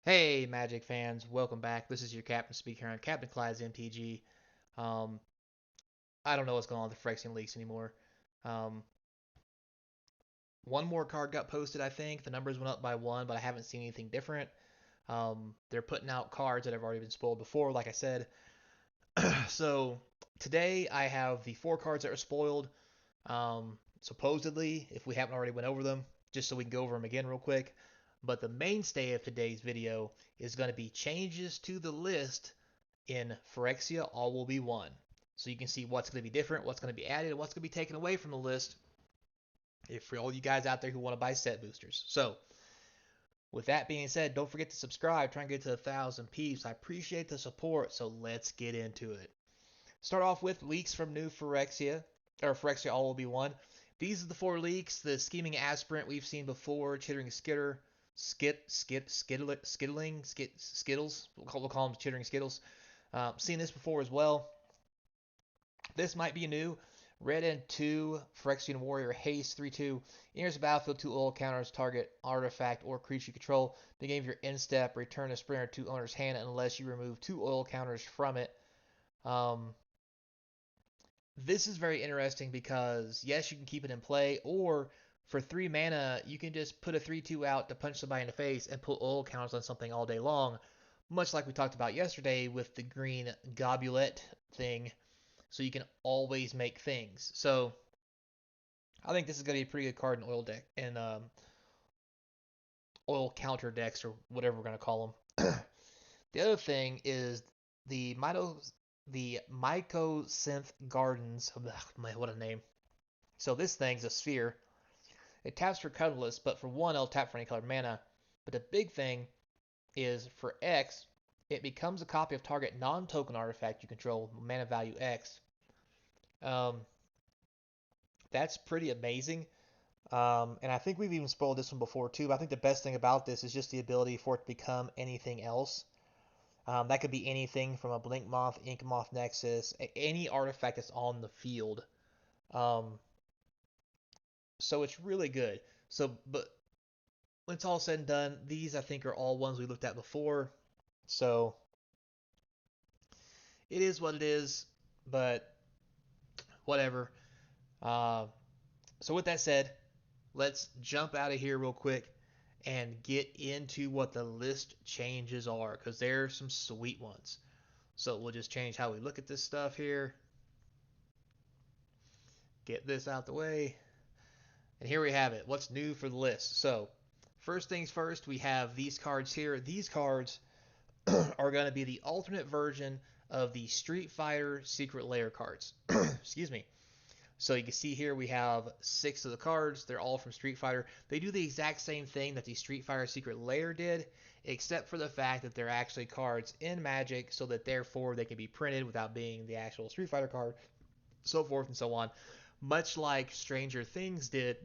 Hey, Magic fans, welcome back. This is your captain speaker on Captain Clyde's MTG. Um, I don't know what's going on with the Phyrexian leaks anymore. Um, one more card got posted, I think. The numbers went up by one, but I haven't seen anything different. They're putting out cards that have already been spoiled before, like I said. So today I have the four cards that were spoiled. Supposedly, if we haven't already went over them, just so we can go over them again real quick. But the mainstay of today's video is going to be changes to the list in Phyrexia All Will Be One. So you can see what's going to be different, what's going to be added, and what's going to be taken away from the list if for all you guys out there who want to buy set boosters. So with that being said, don't forget to subscribe. Try and get to 1,000 peeps. I appreciate the support, so let's get into it. Start off with leaks from new Phyrexia, or Phyrexia All Will Be One. These are the four leaks. The scheming aspirant we've seen before, chittering skitter, skittles. We'll call them chittering skittles. Seen this before as well. This might be new. Red and 2, Phyrexian Warrior Haste 3/2. Enters the battlefield, 2 oil counters, target artifact or creature you control. Beginning of your end step, return a sprinter to owner's hand unless you remove 2 oil counters from it. Um, this is very interesting because, yes, you can keep it in play, or for 3 mana, you can just put a 3/2 out to punch somebody in the face and put oil counters on something all day long, much like we talked about yesterday with the green Gobulette thing, so you can always make things. So I think this is going to be a pretty good card in oil deck and oil counter decks or whatever we're going to call them. The other thing is the Mycosynth Gardens. Ugh, what a name! So this thing's a sphere. It taps for colorless, but for one, it'll tap for any colored mana. But the big thing is for X, it becomes a copy of target non-token artifact you control, mana value X. Um, that's pretty amazing. And I think we've even spoiled this one before too. But I think the best thing about this is just the ability for it to become anything else. That could be anything from a Blink Moth, Ink Moth Nexus, any artifact that's on the field. Um, so it's really good. So, but when it's all said and done, these I think are all ones we looked at before. So it is what it is, but whatever. Uh, so with that said, let's jump out of here real quick and get into what the list changes are, because there are some sweet ones. So we'll just change how we look at this stuff here. Get this out the way. And here we have it. What's new for the list? So first things first, we have these cards here. These cards are going to be the alternate version of the Street Fighter Secret Lair cards. Excuse me. So you can see here we have 6 of the cards. They're all from Street Fighter. They do the exact same thing that the Street Fighter Secret Lair did, except for the fact that they're actually cards in Magic, so that therefore they can be printed without being the actual Street Fighter card, so forth and so on. Much like Stranger Things did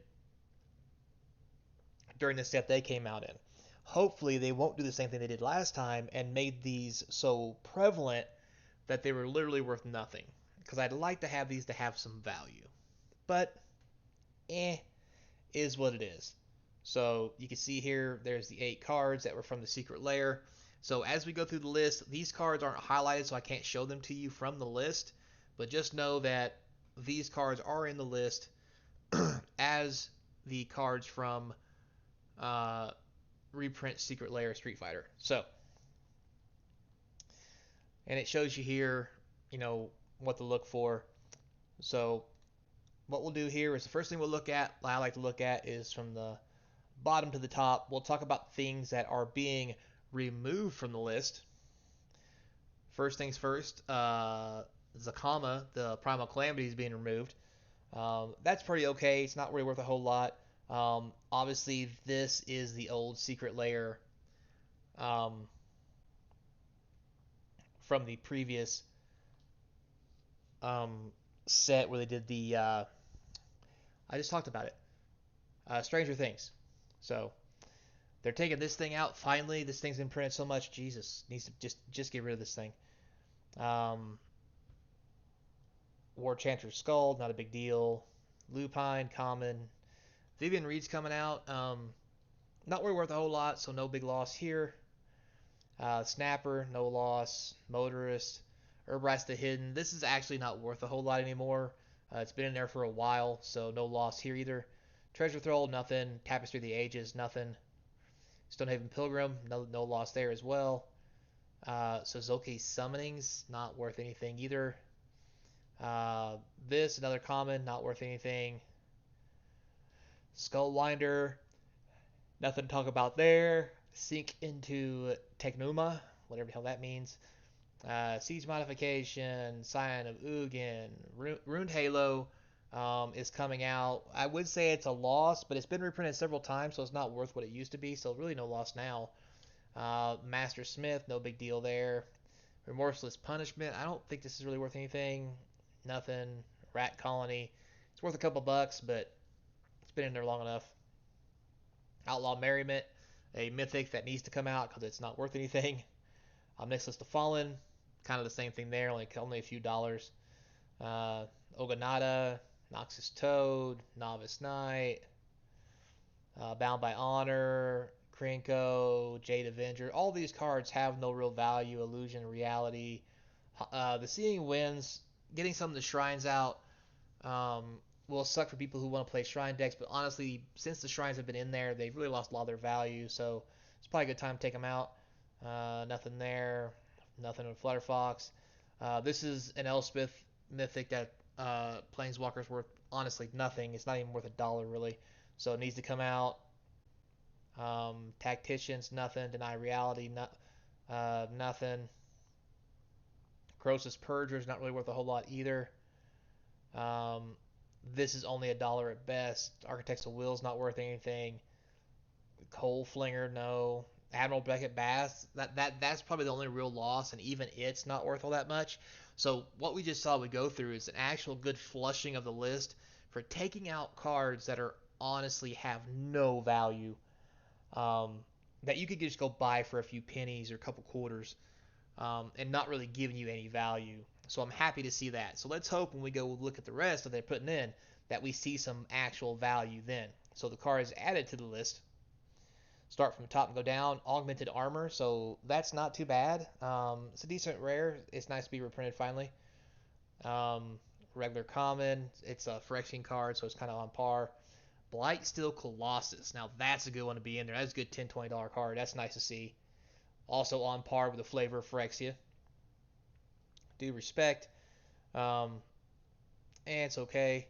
during the set they came out in. Hopefully they won't do the same thing they did last time and made these so prevalent that they were literally worth nothing. Because I'd like to have these to have some value. But, is what it is. So you can see here, there's the 8 cards that were from the Secret Lair. So as we go through the list, these cards aren't highlighted, so I can't show them to you from the list. But just know that these cards are in the list as the cards from uh, reprint Secret Lair Street Fighter. So, and it shows you here, what to look for. So what we'll do here is the first thing we'll look at, I like to look at, is from the bottom to the top. We'll talk about things that are being removed from the list. First things first, Zakama, the Primal Calamity, is being removed. That's pretty okay. It's not really worth a whole lot. Obviously, this is the old Secret Lair um, from the previous um, set where they did the. I just talked about it. Stranger Things. So they're taking this thing out. Finally, this thing's been printed so much. Jesus needs to just get rid of this thing. Um, War Chanter's Skull, not a big deal. Lupine, common. Vivian Reed's coming out. Not really worth a whole lot, so no big loss here. Snapper, no loss. Motorist, Urbrice the Hidden. This is actually not worth a whole lot anymore. It's been in there for a while, so no loss here either. Treasure Troll, nothing. Tapestry of the Ages, nothing. Stonehaven Pilgrim, no loss there as well. Suzuki Summonings, not worth anything either. Uh, this, another common, not worth anything. Skullwinder, nothing to talk about there. Sink into Technuma, whatever the hell that means. Siege Modification, Scion of Ugin, Runed Halo is coming out. I would say it's a loss, but it's been reprinted several times, so it's not worth what it used to be, so really no loss now. Master Smith, no big deal there. Remorseless Punishment, I don't think this is really worth anything. Nothing. Rat Colony, it's worth a couple bucks, but it's been in there long enough. Outlaw Merriment, a mythic that needs to come out because it's not worth anything. Omnixus the Fallen, kind of the same thing there, like only a few dollars. Uh, Oganada, Noxus Toad, Novice Knight, Bound by Honor, Krinko, Jade Avenger. All these cards have no real value. Illusion, Reality. The Seeing Winds, getting some of the shrines out um, will suck for people who want to play shrine decks, but honestly, since the shrines have been in there, they've really lost a lot of their value, so it's probably a good time to take them out. Nothing there. Nothing in Flutterfox. This is an Elspeth mythic that Planeswalker's worth honestly nothing. It's not even worth a dollar really, so it needs to come out. Tacticians, nothing. Deny Reality, nothing. Crosus Purger is not really worth a whole lot either. Um, this is only a dollar at best. Architects of Will's not worth anything. Coal Flinger, no. Admiral Beckett Bass, that's probably the only real loss, and even it's not worth all that much. So what we just saw we go through is an actual good flushing of the list for taking out cards that are honestly have no value, um, that you could just go buy for a few pennies or a couple quarters, and not really giving you any value. So I'm happy to see that. So let's hope when we go look at the rest that they're putting in that we see some actual value then. So the cards added to the list start from the top and go down. Augmented armor, so that's not too bad. It's a decent rare. It's nice to be reprinted finally. Um, Regular common. It's a Phyrexian card, so it's kind of on par. Blightsteel Colossus. Now that's a good one to be in there. That's a good $10-$20 card. That's nice to see. Also on par with the flavor of Phyrexia. Due respect. Um, and it's okay.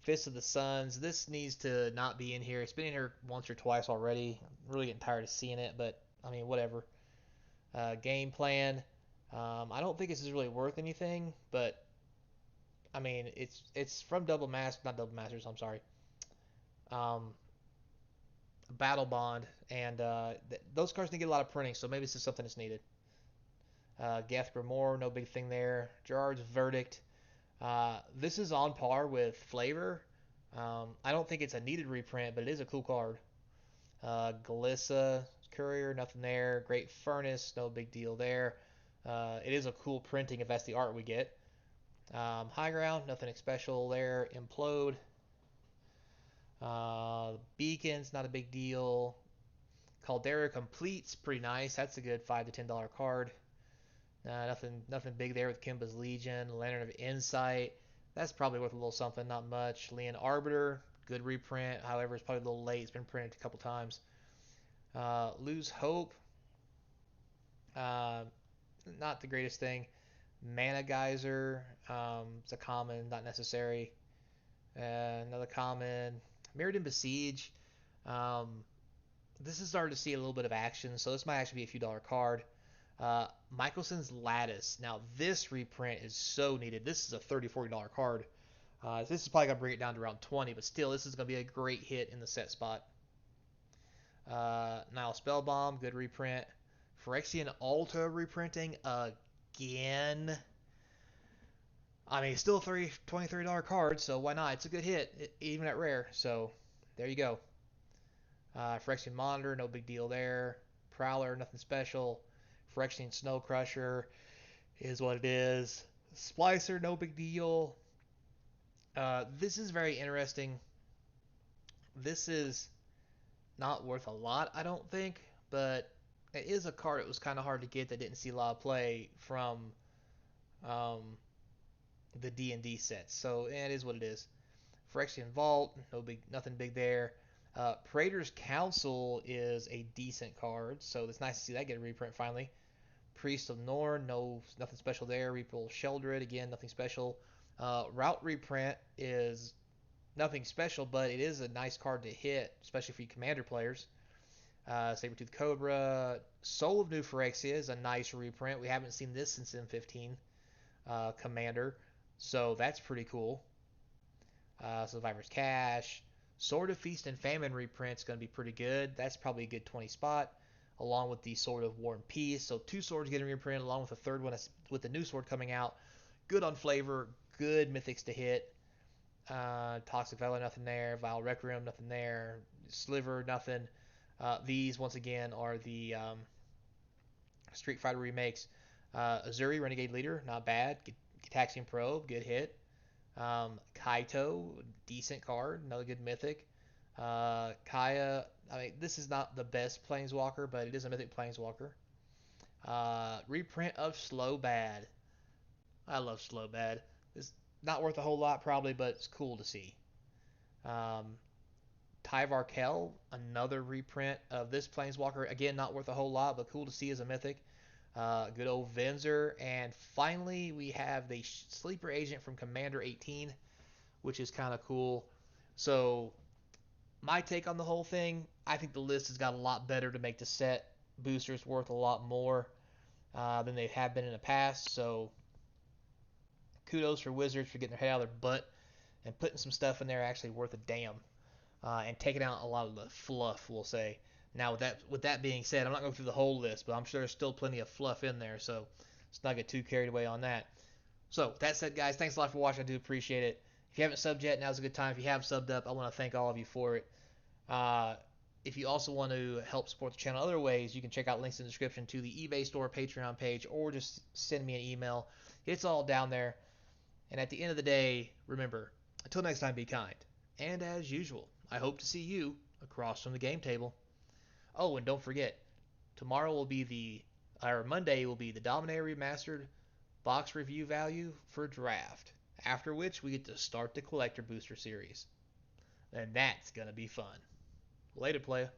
Fist of the Suns. This needs to not be in here. It's been in here once or twice already. I'm really getting tired of seeing it, but I mean, whatever. Game plan. I don't think this is really worth anything, but I mean, it's from Double Master, not Double Masters. I'm sorry. Um, Battle Bond, and those cards need to get a lot of printing, so maybe this is something that's needed. Geth Grimoire, no big thing there. Gerard's Verdict. This is on par with Flavor. I don't think it's a needed reprint, but it is a cool card. Galissa, Courier, nothing there. Great Furnace, no big deal there. It is a cool printing if that's the art we get. High Ground, nothing special there. Implode. Beacons, not a big deal. Caldera Complete's pretty nice. That's a good $5 to $10 card. Nothing big there with Kimba's Legion. Lantern of Insight. That's probably worth a little something, not much. Leon Arbiter, good reprint. However, it's probably a little late. It's been printed a couple times. Lose Hope. Uh, Not the greatest thing. Mana Geyser. It's a common, not necessary. Another common. Mirrodin Besiege. Um, this is starting to see a little bit of action, so this might actually be a few dollar card. Michelson's Lattice. Now, this reprint is so needed. This is a $30-$40 card. This is probably going to bring it down to around 20, but still, this is going to be a great hit in the set spot. Now, Spellbomb, good reprint. Phyrexian Alta reprinting again. I mean, it's still a $20-$30 card, so why not? It's a good hit, even at rare. So, there you go. Phyrexian Monitor, no big deal there. Prowler, nothing special. Phyrexian Snow Crusher is what it is. Splicer, no big deal. This is very interesting. This is not worth a lot, I don't think, but it is a card that was kind of hard to get that didn't see a lot of play from um, the D&D sets. So it is what it is. Phyrexian Vault, no big, nothing big there. Praetor's Council is a decent card, so it's nice to see that get a reprint finally. Priest of Norn, no, nothing special there. Reaper Sheldred, again, nothing special. Route reprint is nothing special, but it is a nice card to hit, especially for you commander players. Sabretooth Cobra, Soul of New Phyrexia is a nice reprint. We haven't seen this since M15 Commander, so that's pretty cool. Survivor's Cash, Sword of Feast and Famine reprint is going to be pretty good. That's probably a good 20 spot, along with the Sword of War and Peace. So two swords getting reprinted, along with a third one with the new sword coming out. Good on flavor, good mythics to hit. Toxic Vela, nothing there. Vile Requiem, nothing there. Sliver, nothing. These, once again, are the Street Fighter remakes. Azuri, Renegade Leader, not bad. Gitaxian Probe, good hit. Kaito, decent card, another good mythic. Kaya, I mean, this is not the best Planeswalker, but it is a mythic Planeswalker. Reprint of Slow Bad. I love Slow Bad. It's not worth a whole lot, probably, but it's cool to see. Um, Tyvar Kell, another reprint of this Planeswalker. Again, not worth a whole lot, but cool to see as a mythic. Good old Venzer. And finally, we have the Sleeper Agent from Commander 18, which is kind of cool. So, my take on the whole thing, I think the list has got a lot better to make the set boosters worth a lot more than they have been in the past. So, kudos for Wizards for getting their head out of their butt and putting some stuff in there actually worth a damn. And taking out a lot of the fluff, we'll say. Now, with that being said, I'm not going through the whole list, but I'm sure there's still plenty of fluff in there, so let's not get too carried away on that. So, that said, guys, thanks a lot for watching. I do appreciate it. If you haven't subbed yet, now's a good time. If you have subbed up, I want to thank all of you for it. Uh, if you also want to help support the channel other ways, you can check out links in the description to the eBay store, Patreon page, or just send me an email. It's all down there. And at the end of the day, remember, until next time, be kind. And as usual, I hope to see you across from the game table. Oh, and don't forget, Monday will be the Dominator Remastered box review value for draft. After which we get to start the collector booster series. And that's gonna be fun. Later, playa.